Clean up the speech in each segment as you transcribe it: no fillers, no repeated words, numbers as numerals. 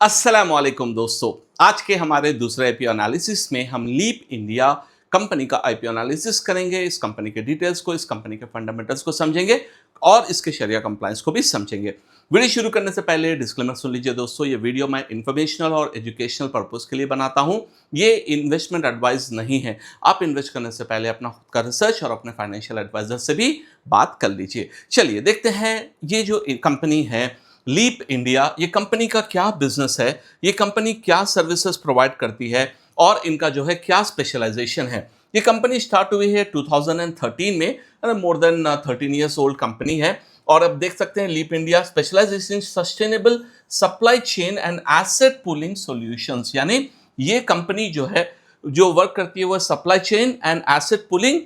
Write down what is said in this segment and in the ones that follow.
अस्सलाम वालेकुम दोस्तों। आज के हमारे दूसरे आईपीओ एनालिसिस में हम लीप इंडिया कंपनी का आईपीओ एनालिसिस करेंगे। इस कंपनी के डिटेल्स को, इस कंपनी के फंडामेंटल्स को समझेंगे और इसके शरिया कंप्लायंस को भी समझेंगे। वीडियो शुरू करने से पहले डिस्क्लेमर सुन लीजिए दोस्तों। ये वीडियो मैं इन्फॉर्मेशनल और एजुकेशनल पर्पस के लिए बनाता हूँ। ये इन्वेस्टमेंट एडवाइस नहीं है। आप इन्वेस्ट करने से पहले अपना खुद का रिसर्च और अपने फाइनेंशियल एडवाइजर से भी बात कर लीजिए। चलिए देखते हैं ये जो कंपनी है लीप इंडिया, ये कंपनी का क्या बिजनेस है, ये कंपनी क्या सर्विसेज प्रोवाइड करती है और इनका जो है क्या स्पेशलाइजेशन है। ये कंपनी स्टार्ट हुई है 2013 में, more than 13 years old company है। और अब देख सकते हैं leap India specialisation sustainable supply chain and asset pooling solutions, यानी ये कंपनी जो है जो वर्क करती है वो supply chain and asset pooling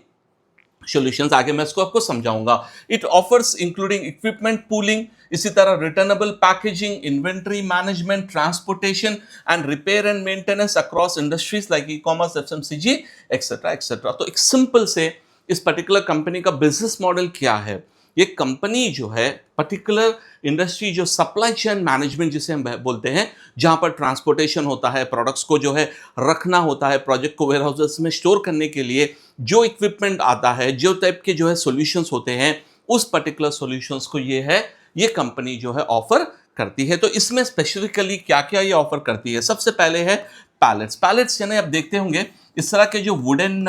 solutions. आगे मैं इसको आपको समझाऊंगा। It offers including equipment pooling, इसी तरह returnable packaging, inventory management, transportation and repair and maintenance across industries like e commerce, FMCG etcetera etcetera. तो एक सिंपल से इस पर्टिकुलर कंपनी का बिजनेस मॉडल क्या है। ये कंपनी जो है पर्टिकुलर इंडस्ट्री जो सप्लाई चेन मैनेजमेंट जिसे हम बोलते हैं, जहां पर ट्रांसपोर्टेशन होता है, प्रोडक्ट्स को जो है रखना होता है, प्रोजेक्ट को वेयर हाउसेस में स्टोर करने के लिए जो इक्विपमेंट आता है, जो टाइप के जो है सॉल्यूशंस होते हैं, उस पर्टिकुलर सॉल्यूशंस को ये कंपनी जो है ऑफर करती है। तो इसमें स्पेसिफिकली क्या क्या ये ऑफर करती है। सबसे पहले है पैलेट्स यानी आप देखते होंगे इस तरह के जो वुडन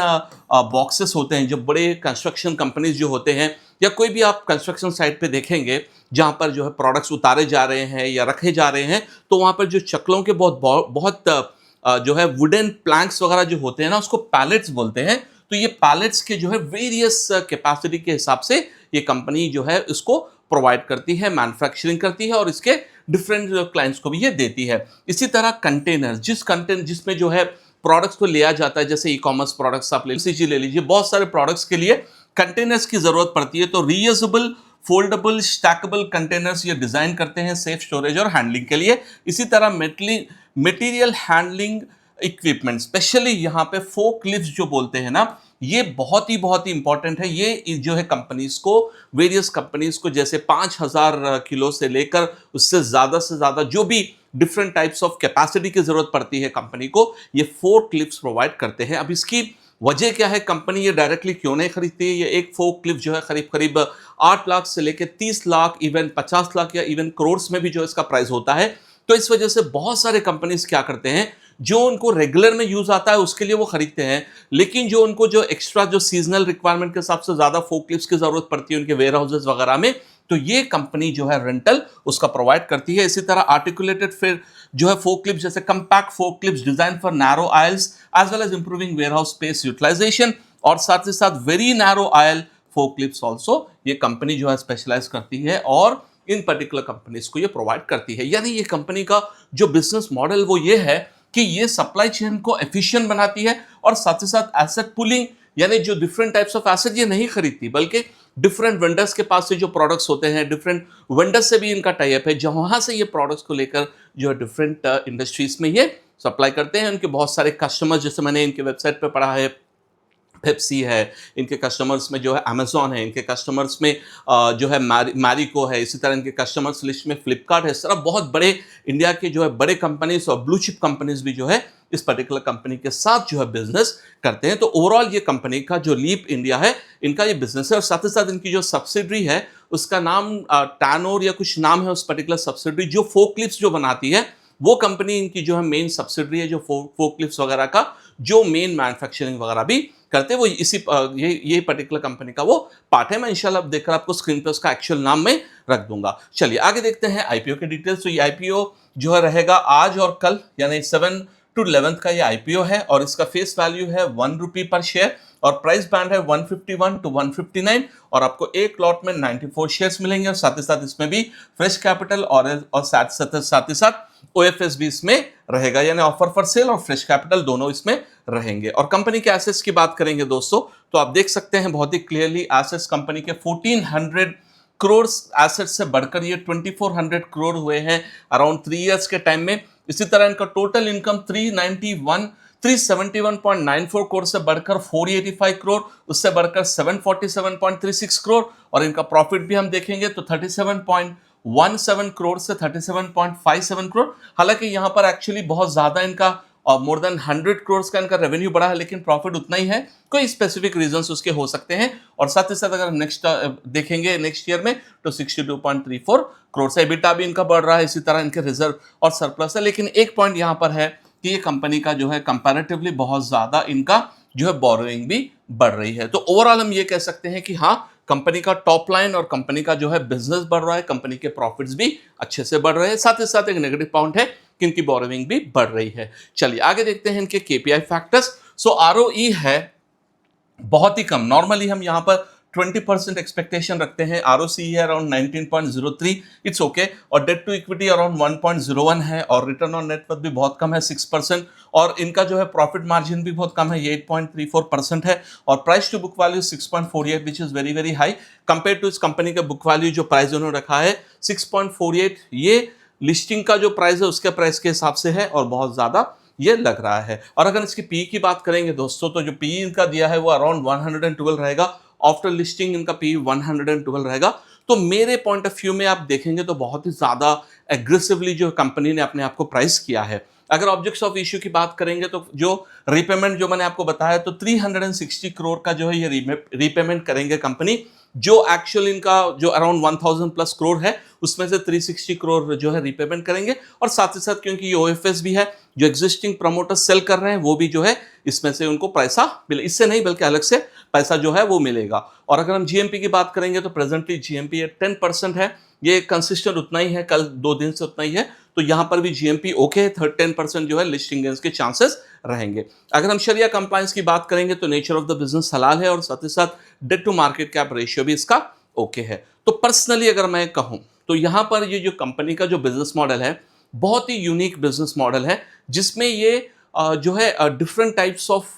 बॉक्सेस होते हैं, जो बड़े कंस्ट्रक्शन कंपनीज जो होते हैं या कोई भी आप कंस्ट्रक्शन साइट पे देखेंगे जहां पर जो है प्रोडक्ट्स उतारे जा रहे हैं या रखे जा रहे हैं, तो वहां पर जो चक्लों के बहुत जो है वुडन प्लैंक्स वगैरह जो होते हैं ना, उसको पैलेट्स बोलते हैं। तो ये पैलेट्स के जो है वेरियस कैपेसिटी के हिसाब से ये कंपनी जो है इसको प्रोवाइड करती है, मैन्युफैक्चरिंग करती है और इसके डिफरेंट क्लाइंट्स को भी ये देती है। इसी तरह कंटेनर, जिसमें जो है प्रोडक्ट्स को लिया जाता है, जैसे ई कॉमर्स प्रोडक्ट्स आप ले लीजिए, बहुत सारे प्रोडक्ट्स के लिए कंटेनर्स की जरूरत पड़ती है। तो रीयूजेबल, फोल्डेबल, स्टैकेबल कंटेनर्स ये डिजाइन करते हैं सेफ स्टोरेज और हैंडलिंग के लिए। इसी तरह मटेरियल हैंडलिंग इक्विपमेंट, स्पेशली यहाँ पे फोक लिफ्ट जो बोलते हैं ना, ये बहुत ही इंपॉर्टेंट है। ये जो है कंपनीज को, वेरियस कंपनीज को, जैसे 5000 किलो से लेकर उससे से ज्यादा जो भी डिफरेंट टाइप्स ऑफ कैपेसिटी की जरूरत पड़ती है कंपनी को, ये फोक लिफ्ट प्रोवाइड करते हैं। अब इसकी वजह क्या है, कंपनी ये डायरेक्टली क्यों नहीं खरीदती है। ये एक फोक लिफ्ट जो है करीब 8 लाख से लेकर 30 लाख, इवन 50 लाख या इवन करोड़ में भी जो इसका प्राइस होता है। तो इस वजह से बहुत सारे कंपनीज क्या करते हैं, जो उनको रेगुलर में यूज आता है उसके लिए वो खरीदते हैं, लेकिन जो उनको जो एक्स्ट्रा जो सीजनल रिक्वायरमेंट के हिसाब से ज्यादा फोकलिफ्ट्स की जरूरत पड़ती है उनके वेयर हाउसेस वगैरह में, तो ये कंपनी जो है रेंटल उसका प्रोवाइड करती है। इसी तरह आर्टिकुलेटेड फिर जो है फोकलिफ्ट, जैसे compact forklift design for narrow aisles as well as improving warehouse space utilisation, और साथ ही साथ very narrow aisle forklifts also ये कंपनी जो है स्पेशलाइज करती है और इन पर्टिकुलर कंपनीज को ये प्रोवाइड करती है। यानी ये कंपनी का जो बिजनेस मॉडल वो ये है कि ये सप्लाई चेन को एफिशिएंट बनाती है और साथ ही साथ एसेट पुलिंग, यानी जो डिफरेंट टाइप्स ऑफ एसेट ये नहीं खरीदती, बल्कि डिफरेंट वेंडर्स के पास से जो प्रोडक्ट्स होते हैं, डिफरेंट वेंडर्स से भी इनका टाई अप है, जहां से ये प्रोडक्ट्स को लेकर जो है डिफरेंट इंडस्ट्रीज में ये सप्लाई करते हैं। उनके बहुत सारे कस्टमर्स, जैसे मैंने इनके वेबसाइट पर पढ़ा है, पेप्सी है, इनके कस्टमर्स में जो है अमेजॉन है, इनके कस्टमर्स में जो है मैरिको है, इसी तरह इनके कस्टमर्स लिस्ट में फ्लिपकार्ट है। इस तरह बहुत बड़े इंडिया के जो है बड़े कंपनीज और ब्लू चिप कंपनीज भी जो है इस पर्टिकुलर कंपनी के साथ जो है बिजनेस करते हैं। तो ओवरऑल ये कंपनी का जो लीप इंडिया है, इनका ये बिजनेस है। और साथ ही साथ इनकी जो सब्सिडरी है उसका नाम टैनोर या कुछ नाम है उस पर्टिकुलर सब्सिडरी, जो फोकलिफ्ट्स जो बनाती है वो कंपनी इनकी जो है मेन सब्सिडरी है, जो फोकलिफ्ट्स वगैरह का जो मेन मैन्युफैक्चरिंग वगैरह भी करते हैं वो इसी ये पर्टिकुलर कंपनी का वो पार्ट है। मैं इंशाल्लाह अब देखकर आपको स्क्रीन पे उसका एक्चुअल नाम मैं रख दूंगा। चलिए आगे देखते हैं आईपीओ के डिटेल्स। तो ये आईपीओ जो है रहेगा आज और कल, यानी 7 to 11 का ये आईपीओ है और इसका फेस वैल्यू है 1 रुपी पर शेयर और प्राइस बैंड है 151 to 159 और आपको एक लॉट में 94 शेयर्स मिलेंगे। और साथ ही साथ इसमें भी फ्रेश कैपिटल और साथ ही साथ ओएफएस भी इसमें रहेगा, यानी ऑफर फॉर सेल और फ्रेश कैपिटल दोनों इसमें रहेंगे। और कंपनी के एसेट्स की बात करेंगे दोस्तों, तो आप देख सकते हैं बहुत ही क्लियरली एसेट्स कंपनी के 1400 करोड़ एसेट्स से बढ़कर ये 2400 करोड़ हुए हैं अराउंड 3 इयर्स के टाइम में। इसी तरह इनका टोटल इनकम 371.94 करोड़ से बढ़कर 485 करोड़, उससे बढ़कर 747.36 करोड़, और इनका प्रॉफिट भी हम देखेंगे तो 17 करोड़ से 37.57 करोड़। हालांकि यहाँ पर एक्चुअली बहुत ज़्यादा इनका और मोर देन 100 करोड़ का इनका रेवेन्यू बढ़ा है, लेकिन प्रॉफिट उतना ही है। कोई स्पेसिफिक रीजंस उसके हो सकते हैं। और साथ ही साथ अगर नेक्स्ट देखेंगे नेक्स्ट ईयर में तो 62.34 करोड़ से एबिटा भी इनका बढ़ रहा है। इसी तरह इनके रिजर्व और सरप्लस है। लेकिन एक पॉइंट यहाँ पर है कि ये कंपनी का जो है कंपैरेटिवली बहुत ज्यादा इनका जो है बोरोइंग भी बढ़ रही है। तो ओवरऑल हम ये कह सकते हैं कि हाँ, कंपनी का टॉप लाइन और कंपनी का जो है बिजनेस बढ़ रहा है, कंपनी के प्रॉफिट्स भी अच्छे से बढ़ रहे हैं। साथ ही साथ एक नेगेटिव पॉइंट है कि इनकी बोरोइंग भी बढ़ रही है। चलिए आगे देखते हैं इनके केपीआई फैक्टर्स। सो आरओई है बहुत ही कम। नॉर्मली हम यहाँ पर 20% एक्सपेक्टेशन रखते हैं। आरओसी है अराउंड 19.03, इट्स ओके। और डेट टू इक्विटी अराउंड 1.01 है। और रिटर्न ऑन नेटवर्थ भी बहुत कम है 6%। और इनका जो है प्रॉफिट मार्जिन भी बहुत कम है, ये 8.34% है। और price to book value 6.48 which is very very high compare to इस कंपनी का बुक वैल्यू जो प्राइस उन्होंने रखा है 6.48, ये लिस्टिंग का जो प्राइस है उसके प्राइस के हिसाब से है और बहुत ज्यादा ये लग रहा है। और अगर इसकी पी की बात करेंगे दोस्तों, तो जो पी इनका दिया है वो अराउंड 112 रहेगा। आफ्टर लिस्टिंग इनका पी 112 रहेगा। तो मेरे पॉइंट ऑफ व्यू में आप देखेंगे तो बहुत ही ज्यादा एग्रेसिवली जो कंपनी ने अपने आप को प्राइस किया है। अगर ऑब्जेक्ट्स ऑफ इश्यू की बात करेंगे तो जो रीपेमेंट जो मैंने आपको बताया, तो 360 करोड़ का जो है ये रीपेमेंट करेंगे कंपनी। जो एक्चुअल इनका जो अराउंड 1000 प्लस करोड़ है उसमें से 360 करोड़ जो है रीपेमेंट करेंगे। और साथ ही साथ क्योंकि ये ओएफएस भी है, जो एग्जिस्टिंग प्रमोटर सेल कर रहे हैं वो भी जो है इसमें से उनको पैसा मिले, इससे नहीं बल्कि अलग से पैसा जो है वो मिलेगा। और अगर हम जीएमपी की बात करेंगे तो प्रेजेंटली जीएमपी 10% है। ये कंसिस्टेंट उतना ही है, कल 2 दिन से उतना ही है। तो यहां पर भी जीएमपी ओके है, 10% जो है लिस्टिंग गेन्स के चांसेस रहेंगे। अगर हम शरिया कंप्लायंस की बात करेंगे तो नेचर ऑफ द बिजनेस हलाल है और साथ ही साथ debt to market cap ratio भी इसका ओके है। तो पर्सनली अगर मैं कहूं तो यहां पर ये जो कंपनी का जो बिजनेस मॉडल है बहुत ही यूनिक बिजनेस मॉडल है, जिसमें ये जो है different types of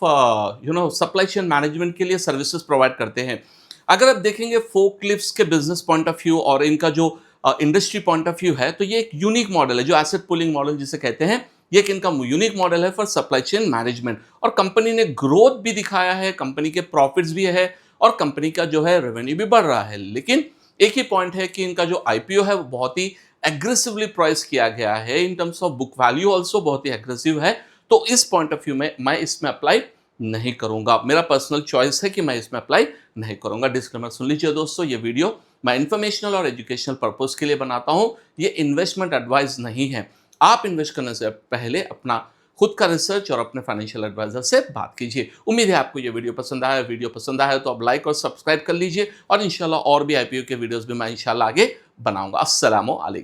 supply chain management के लिए सर्विसेज प्रोवाइड करते हैं। अगर आप देखेंगे फोकलिफ्ट्स के बिजनेस पॉइंट ऑफ व्यू और इनका जो इंडस्ट्री पॉइंट ऑफ व्यू है, तो ये एक यूनिक मॉडल है जो एसेट पुलिंग मॉडल जिसे कहते हैं। ये एक इनका यूनिक मॉडल है फॉर सप्लाई चेन मैनेजमेंट। और कंपनी ने ग्रोथ भी दिखाया है, कंपनी के प्रॉफिट्स भी है और कंपनी का जो है रेवेन्यू भी बढ़ रहा है। लेकिन एक ही पॉइंट है कि इनका जो आईपीओ है वो बहुत ही एग्रेसिवली प्राइस किया गया है। In terms of book value also बहुत ही एग्रेसिव है। तो इस पॉइंट ऑफ व्यू में मैं इसमें अप्लाई नहीं करूंगा। मेरा पर्सनल चॉइस है कि मैं इसमें अप्लाई नहीं करूंगा। डिस्क्लेमर सुन लीजिए दोस्तों, ये वीडियो मैं इन्फॉर्मेशनल और एजुकेशनल पर्पस के लिए बनाता हूं। ये इन्वेस्टमेंट एडवाइस नहीं है। आप इन्वेस्ट करने से पहले अपना खुद का रिसर्च और अपने फाइनेंशियल एडवाइजर से बात कीजिए। उम्मीद है आपको ये वीडियो पसंद आया। वीडियो पसंद आया तो आप लाइक और सब्सक्राइब कर लीजिए और इंशाल्लाह और भी आईपीओ के वीडियोस भी मैं इंशाल्लाह आगे बनाऊंगा। अस्सलामु अलैकुम।